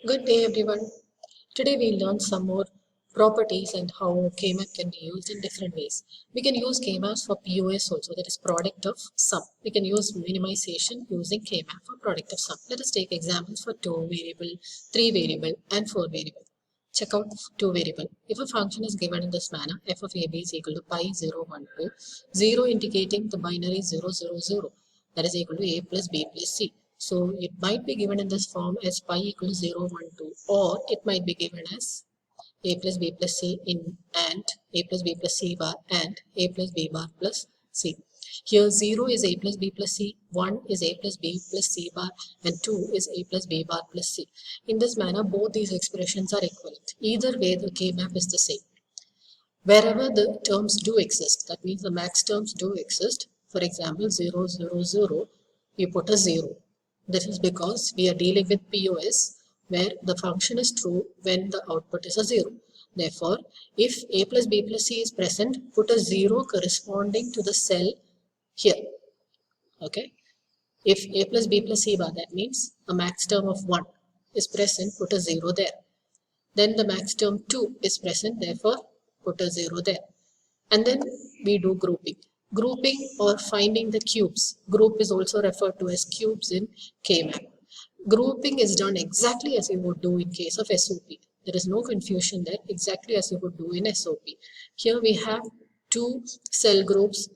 Good day everyone. Today we learn some more properties and how K-map can be used in different ways. We can use K-maps for POS also, that is product of sum. We can use minimization using K-map for product of sum. Let us take examples for 2 variable, 3 variable and 4 variable. Check out 2 variable. If a function is given in this manner, f of ab is equal to pi 0, 1, 2, 0 indicating the binary 0, 0, 0, that is equal to a plus b plus c. So it might be given in this form as pi equals 0, 1, 2, or it might be given as a plus b plus c in and a plus b plus c bar and a plus b bar plus c. Here 0 is a plus b plus c, 1 is a plus b plus c bar, and 2 is a plus b bar plus c. In this manner, both these expressions are equivalent. Either way, the K-map is the same. Wherever the terms do exist, that means the max terms do exist, for example 0, 0, 0, you put a 0. This is because we are dealing with POS where the function is true when the output is a 0. Therefore, if a plus b plus c is present, put a 0 corresponding to the cell here. Okay. If a plus b plus c bar, that means a max term of 1 is present, put a 0 there. Then the max term 2 is present, therefore put a 0 there. And then we do grouping. Grouping or finding the cubes. Group is also referred to as cubes in K-map. Grouping is done exactly as you would do in case of SOP. There is no confusion there, exactly as you would do in SOP. Here we have 2 cell groups.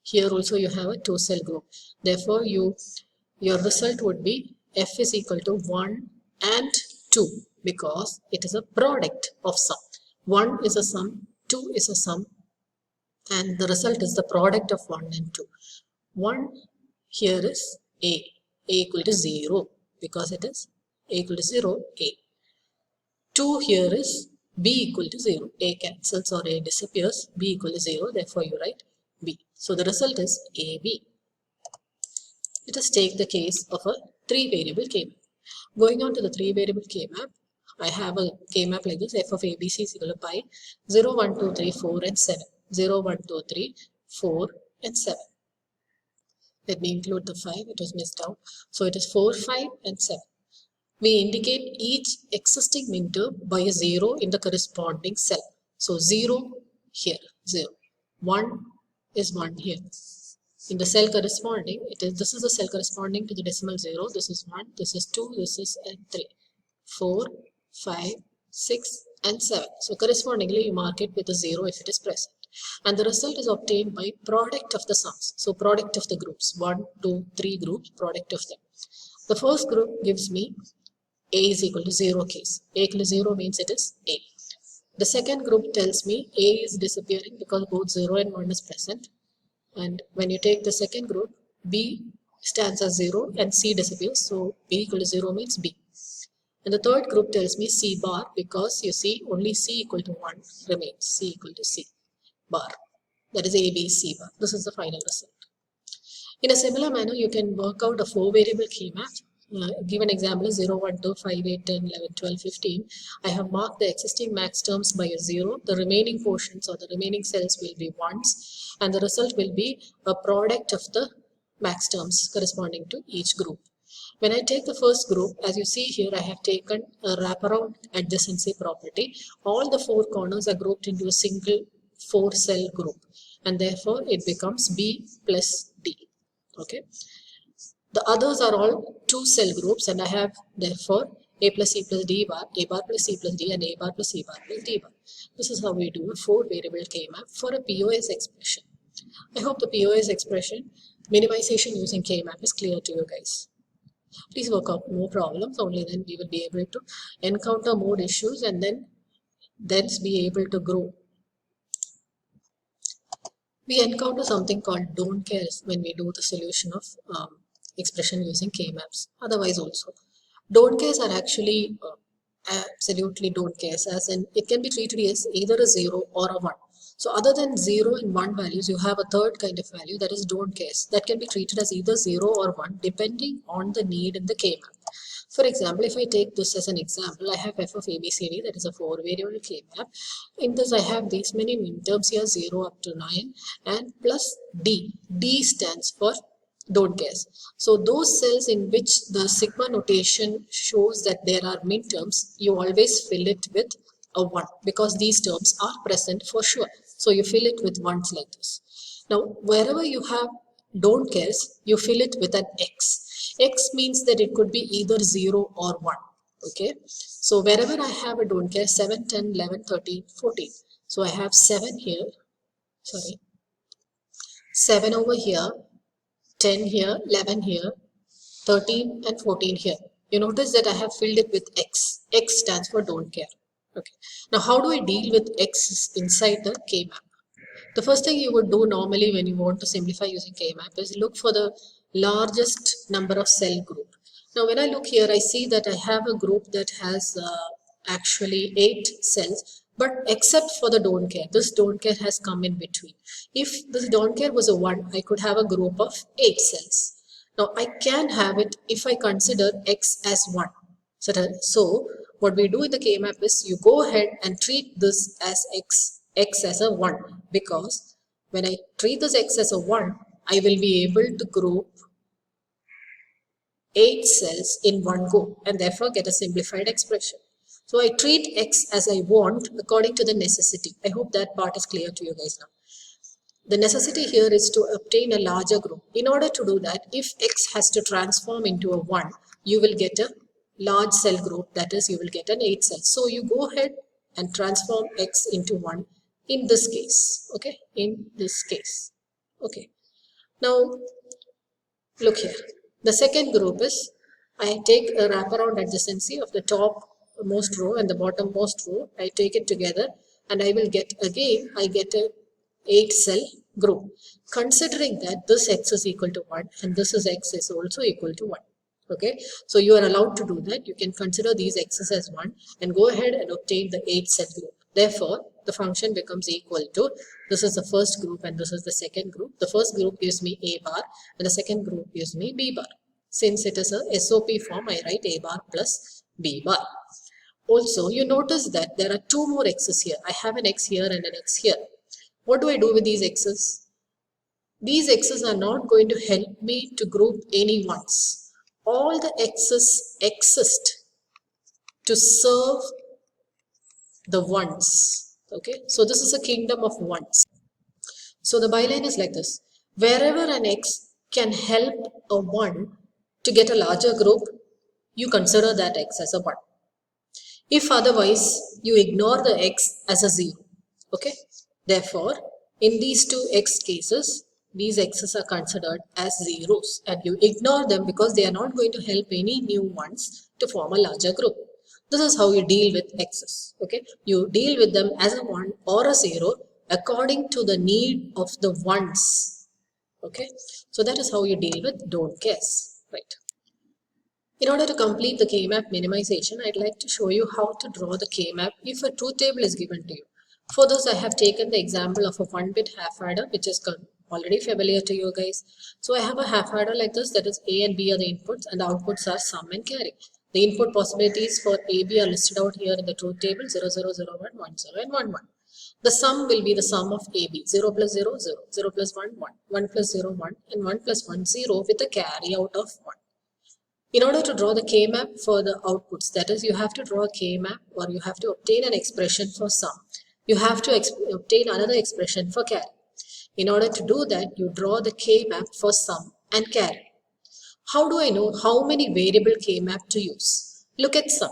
Here also you have a 2 cell group. Therefore, your result would be F is equal to 1 and 2 because it is a product of sum. 1 is a sum, 2 is a sum, and the result is the product of 1 and 2. 1 here is A equal to 0 because it is A equal to 0, A. 2 here is B equal to 0. A cancels or A disappears, B equal to 0, therefore you write B. So the result is AB. Let us take the case of a 3 variable K-map. Going on to the 3 variable K-map, I have a K-map like this, f of ABC is equal to pi 0, 1, 2, 3, 4 and 7. 0, 1, 2, 3, 4 and 7. Let me include the 5, it was missed out. So it is 4, 5 and 7. We indicate each existing minterm by a 0 in the corresponding cell. So 0 here, 0. 1 is 1 here. In the cell corresponding, this is the cell corresponding to the decimal 0. This is 1, this is 2, this is 3. 4, 5, 6 and 7. So correspondingly you mark it with a 0 if it is present. And the result is obtained by product of the sums. So product of the groups, 1, 2, 3 groups, product of them. The first group gives me A is equal to 0 case. A equal to 0 means it is A. The second group tells me A is disappearing because both 0 and 1 is present. And when you take the second group, B stands as 0 and C disappears. So B equal to 0 means B. And the third group tells me C bar because you see only C equal to 1 remains. C equal to C bar. That is A, B, C bar. This is the final result. In a similar manner, you can work out a 4 variable K-map. Give an example is 0, 1, 2, 5, 8, 10, 11, 12, 15. I have marked the existing max terms by a 0. The remaining portions or the remaining cells will be 1s. And the result will be a product of the max terms corresponding to each group. When I take the first group, as you see here, I have taken a wraparound adjacency property. All the 4 corners are grouped into a single 4 cell group. And therefore, it becomes B plus D. Okay. The others are all 2 cell groups and I have therefore A plus C plus D bar, A bar plus C plus D and A bar plus C bar plus D bar. This is how we do a 4 variable K-map for a POS expression. I hope the POS expression minimization using K-map is clear to you guys. Please work out more problems, only then we will be able to encounter more issues and then be able to grow. We encounter something called don't cares when we do the solution of expression using K-maps. Otherwise also, don't cares are actually absolutely don't cares, as in it can be treated as either a 0 or a 1. So other than 0 and 1 values, you have a third kind of value that is don't cares. That can be treated as either 0 or 1 depending on the need in the K-map. For example, if I take this as an example, I have f of ABCD, that is a 4 variable K-map. In this, I have these many minterms here, 0 up to 9 and plus D. D stands for don't guess. So those cells in which the sigma notation shows that there are min terms, you always fill it with a 1 because these terms are present for sure. So you fill it with 1s like this. Now, wherever you have don't cares, you fill it with an x. X means that it could be either 0 or 1. Okay. So wherever I have a don't care, 7, 10, 11, 13, 14. So I have 7 here. Sorry. 7 over here, 10 here, 11 here, 13 and 14 here. You notice that I have filled it with X. X stands for don't care. Okay. Now, how do I deal with X inside the K-map? The first thing you would do normally when you want to simplify using K-map is look for the largest number of cell group. Now, when I look here, I see that I have a group that has actually 8 cells, but except for the don't care, this don't care has come in between. If this don't care was a 1, I could have a group of 8 cells. Now, I can have it if I consider X as 1. So what we do in the K-map is you go ahead and treat this as X as a 1, because when I treat this X as a 1, I will be able to group 8 cells in one go and therefore get a simplified expression. So I treat X as I want according to the necessity. I hope that part is clear to you guys now. The necessity here is to obtain a larger group. In order to do that, if X has to transform into a 1, you will get a large cell group, that is, you will get an 8 cell. So you go ahead and transform X into 1 in this case, okay, in this case, okay. Now, look here. The second group is, I take a wraparound adjacency of the top most row and the bottom most row. I take it together and I will get, again, I get a 8 cell group. Considering that this X is equal to 1 and this is X is also equal to 1. Okay, so you are allowed to do that. You can consider these X's as 1 and go ahead and obtain the 8 cell group. Therefore, the function becomes equal to, this is the first group and this is the second group. The first group gives me A bar and the second group gives me B bar. Since it is a SOP form, I write A bar plus B bar. Also, you notice that there are 2 more X's here. I have an X here and an X here. What do I do with these X's? These X's are not going to help me to group any ones. All the X's exist to serve the ones. Okay, so this is a kingdom of ones. So the byline is like this. Wherever an X can help a 1 to get a larger group, you consider that X as a 1. If otherwise, you ignore the X as a 0. Okay, therefore, in these 2 X cases, these X's are considered as zeros and you ignore them because they are not going to help any new ones to form a larger group. This is how you deal with X's. Okay, you deal with them as a 1 or a 0 according to the need of the ones. Okay, so that is how you deal with don't guess, right? In order to complete the K-map minimization, I'd like to show you how to draw the K-map if a truth table is given to you. For this, I have taken the example of a 1-bit half adder, which is already familiar to you guys. So I have a half adder like this, that is A and B are the inputs and the outputs are sum and carry. The input possibilities for AB are listed out here in the truth table, 0, 0, 0, 1, 1, 0 and 1, 1. The sum will be the sum of AB, 0 plus 0, 0, 0 plus 1, 1, 1 plus 0, 1 and 1 plus 1, 0 with a carry out of 1. In order to draw the K-map for the outputs, that is, you have to draw a K-map or you have to obtain an expression for sum. You have to obtain another expression for carry. In order to do that, you draw the K-map for sum and carry. How do I know how many variable K-map to use? Look at sum.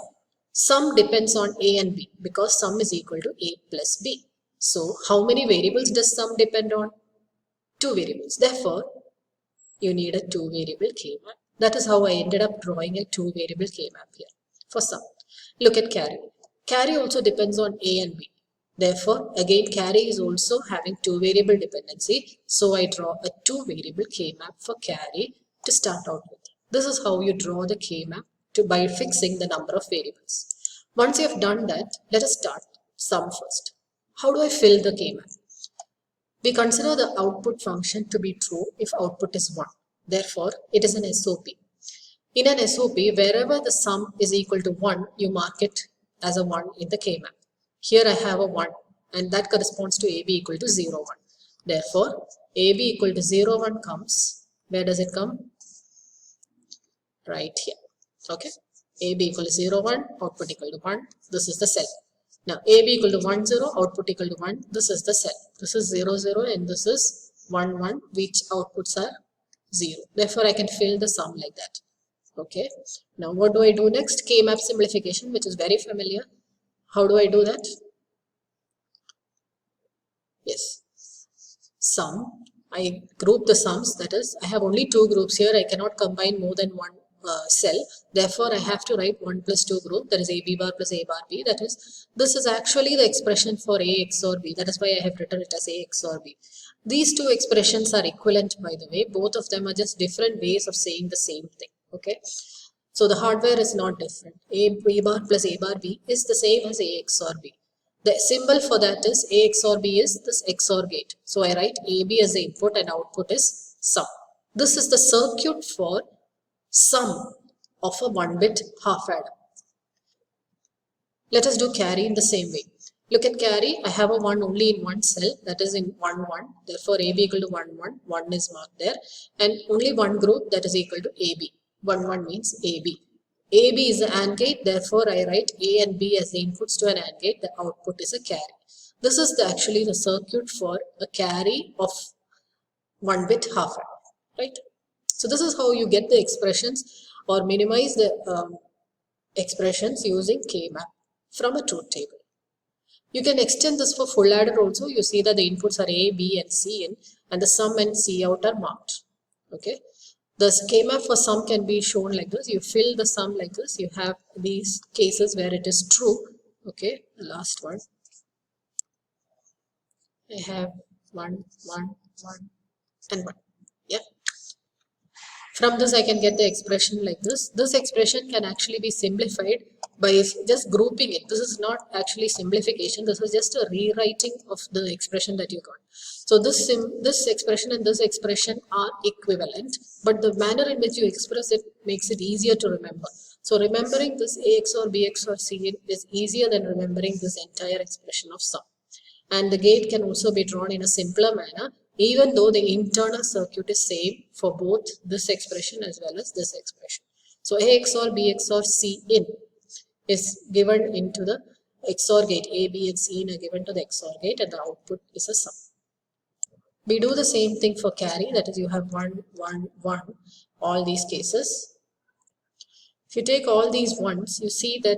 Sum depends on A and B because sum is equal to A plus B. So, how many variables does sum depend on? 2 variables. Therefore, you need a 2 variable K-map. That is how I ended up drawing a 2 variable K-map here for sum. Look at carry. Carry also depends on A and B. Therefore, again carry is also having 2 variable dependency. So I draw a 2 variable K-map for carry to start out with. This is how you draw the K-map by fixing the number of variables. Once you have done that, let us start sum first. How do I fill the K-map? We consider the output function to be true if output is 1. Therefore, it is an SOP. In an SOP, wherever the sum is equal to 1, you mark it as a 1 in the K-map. Here I have a 1 and that corresponds to AB equal to 0, 1. Therefore, AB equal to 0, 1 comes Where does it come? Right here. Okay. AB equal to 0, 1, output equal to 1. This is the cell. Now AB equal to 1, 0, output equal to 1. This is the cell. This is 0, 0 and this is 1, 1, which outputs are 0. Therefore, I can fill the sum like that. Okay. Now what do I do next? K-map simplification, which is very familiar. How do I do that? Yes. Sum. I group the sums. That is, I have only two groups here. I cannot combine more than one cell. Therefore, I have to write 1 plus 2 group. That is AB bar plus A bar B. That is, this is actually the expression for A XOR B. That is why I have written it as A XOR B. These two expressions are equivalent, by the way. Both of them are just different ways of saying the same thing. Okay. So the hardware is not different. A bar plus A bar B is the same as A XOR B. The symbol for that is A XOR B is this XOR gate. So I write AB as the input and output is sum. This is the circuit for sum of a 1-bit half adder. Let us do carry in the same way. Look at carry. I have a 1 only in one cell, that is in 1, 1. Therefore, AB equal to 1, 1. 1 is marked there. And only one group, that is equal to AB. 1, 1 means AB. AB is the AND gate. Therefore, I write A and B as the inputs to an AND gate. The output is a carry. This is actually the circuit for a carry of 1-bit half adder. Right? So this is how you get the expressions or minimize the expressions using K-map from a truth table. You can extend this for full adder also. You see that the inputs are A, B and C in and the sum and C out are marked. Okay. The K-map for sum can be shown like this. You fill the sum like this. You have these cases where it is true. Okay. The last one. I have 1, 1, 1 and 1. Yeah. From this, I can get the expression like this. This expression can actually be simplified by just grouping it. This is not actually simplification. This is just a rewriting of the expression that you got. So this expression and this expression are equivalent, but the manner in which you express it makes it easier to remember. So remembering this A XOR B XOR C is easier than remembering this entire expression of sum. And the gate can also be drawn in a simpler manner, even though the internal circuit is same for both this expression as well as this expression. So A XOR B XOR C in is given into the XOR gate. A, B and C in are given to the XOR gate and the output is a sum. We do the same thing for carry, that is you have 1, 1, 1, all these cases. If you take all these ones, you see that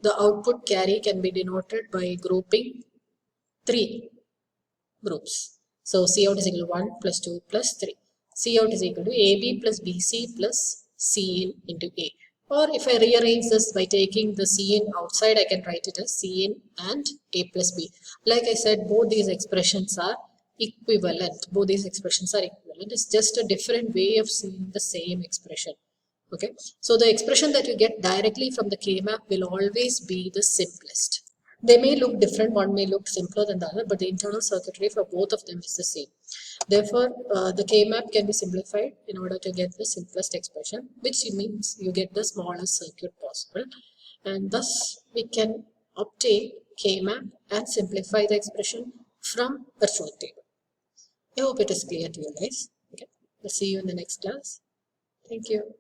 the output carry can be denoted by grouping 3 groups. So C out is equal to 1 plus 2 plus 3. C out is equal to AB plus BC plus C in into A. Or if I rearrange this by taking the C in outside, I can write it as C in and A plus B. Like I said, both these expressions are equivalent. Both these expressions are equivalent. It's just a different way of seeing the same expression. Okay. So the expression that you get directly from the K-map will always be the simplest. They may look different, one may look simpler than the other, but the internal circuitry for both of them is the same. Therefore, the K-map can be simplified in order to get the simplest expression, which means you get the smallest circuit possible. And thus, we can obtain K-map and simplify the expression from a truth table. I hope it is clear to you guys. Okay, we'll see you in the next class. Thank you.